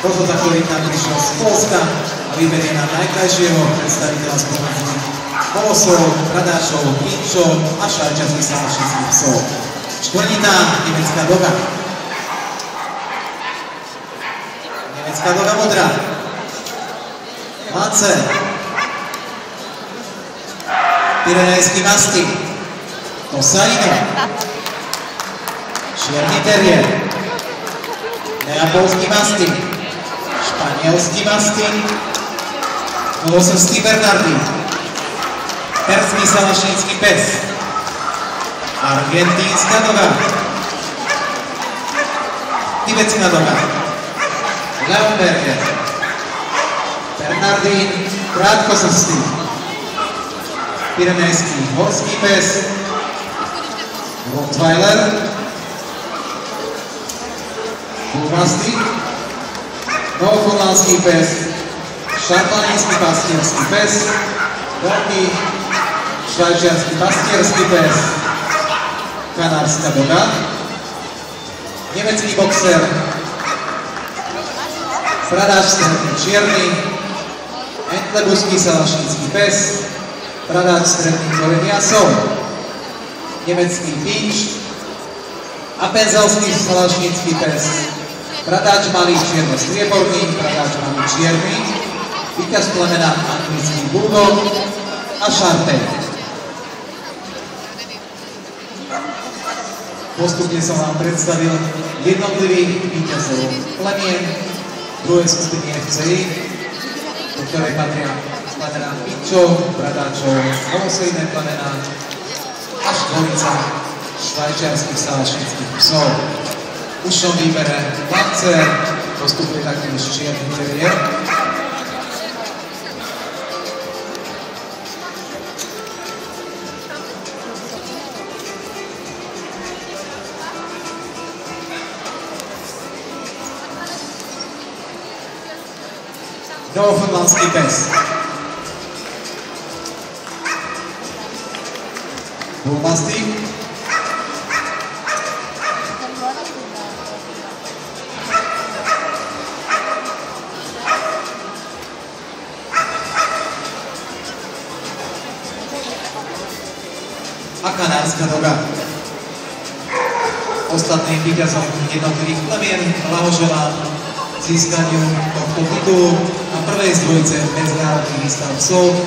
Toto za chvíľu nám prišiel z Polska a vyberie nám najkrajšieho predstaviteľa spomedzi Polosov, Bradáčov, Pinčov a švajčiarskych salašnických psov. Štvrnitá nemecká doga. Nemecká doga modrá. Lance. Pyrenejský mastik. Tosaino. Čierny terier. Neapolský mastik. Španielský mastik. Novosrský bernardín. Perský salašnický pes. Argentínska doga. Tibetská doga. Leonberger. Bernardín krátkosrstý. Pyrenejský horský pes. Rottweiler. Bulmastik. Novofolandský pes. Šarlanínsky pastierský pes. Veľký švajčiarsky pastierský pes. Kanárska doga. Nemecký boxer. Bradáč stredný čierny. Entlebuský salašnický pes. Bradáč stredný korenia sov. Nemecký pinč. Apenzelský salašnický pes. Bradáč malý čierno-strieborný. Bradáč malý čierny. Víťaz plemena anglický bulldog a šartej. Postupne som vám predstavil jednotlivých víťazov plemien druhej skupiny FCI, do ktorej patria plemena Pinčov, Bradáčov, novosejné plemena až dvojica švajčiarskych salašnických psov. V ušnom výbere Lancer postupuje taktiež čierny terier. Novofolandský pes. Bulmastik. A kanárska doga. Ostatným víťazom jednotlivých plemien blahoželám získaniu tohto titulu na prvej z dvojice medzinárodných výstav psov.